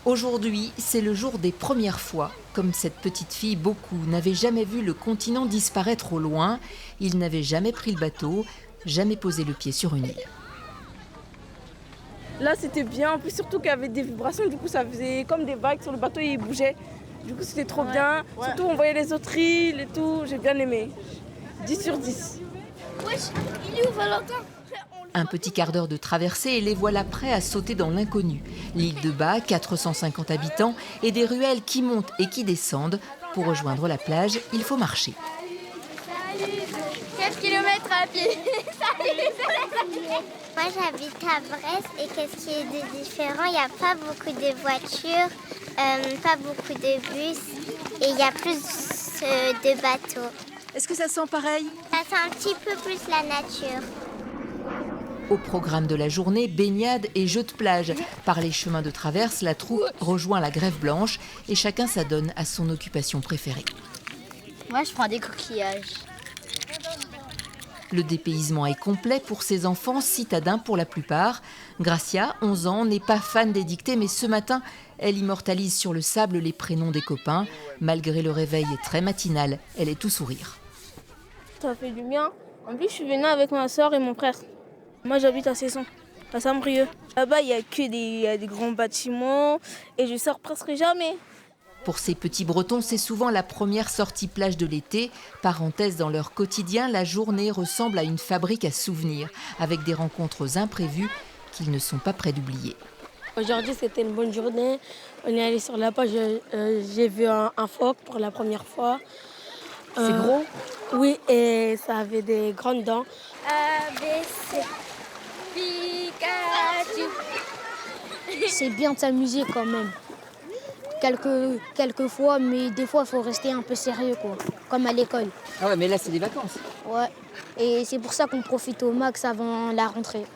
Aujourd'hui, c'est le jour des premières fois. Comme cette petite fille, beaucoup n'avaient jamais vu le continent disparaître au loin. Ils n'avaient jamais pris le bateau, jamais posé le pied sur une île. Là, c'était bien. En plus, surtout qu'il y avait des vibrations. Du coup, ça faisait comme des vagues sur le bateau et il bougeait. Du coup, c'était trop bien. Surtout, on voyait les autres îles et tout. J'ai bien aimé. 10 sur 10. Wesh, il est où Valentin? Un petit quart d'heure de traversée et les voilà prêts à sauter dans l'inconnu. L'île de Bas, 450 habitants et des ruelles qui montent et qui descendent. Pour rejoindre la plage, il faut marcher. 4 km à pied. Moi j'habite à Brest et qu'est-ce qui est de différent? Il n'y a pas beaucoup de voitures, pas beaucoup de bus et il y a plus de bateaux. Est-ce que ça sent pareil? Ça sent un petit peu plus la nature. Au programme de la journée, baignade et jeux de plage. Par les chemins de traverse, la troupe rejoint la grève blanche et chacun s'adonne à son occupation préférée. Moi je prends des coquillages. Le dépaysement est complet pour ces enfants, citadins pour la plupart. Gracia, 11 ans, n'est pas fan des dictées, mais ce matin, elle immortalise sur le sable les prénoms des copains. Malgré le réveil très matinal, elle est tout sourire. Ça fait du bien. En plus, je suis venue avec ma soeur et mon frère. Moi, j'habite à Cesson, à Saint-Brieuc. Là-bas, il n'y a que des grands bâtiments et je sors presque jamais. Pour ces petits Bretons, c'est souvent la première sortie plage de l'été. Parenthèse dans leur quotidien, la journée ressemble à une fabrique à souvenirs, avec des rencontres imprévues qu'ils ne sont pas prêts d'oublier. Aujourd'hui, c'était une bonne journée. On est allé sur la plage, j'ai vu un phoque pour la première fois. C'est gros? Oui, et ça avait des grandes dents. A, B, C, Pikachu. C'est bien de s'amuser quand même. Quelques fois, mais des fois, il faut rester un peu sérieux, quoi, comme à l'école. Ah ouais, mais là, c'est des vacances. Ouais, et c'est pour ça qu'on profite au max avant la rentrée.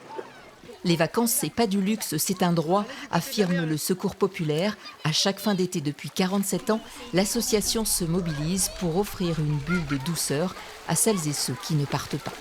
Les vacances, c'est pas du luxe, c'est un droit, affirme le Secours populaire. À chaque fin d'été depuis 47 ans, l'association se mobilise pour offrir une bulle de douceur à celles et ceux qui ne partent pas.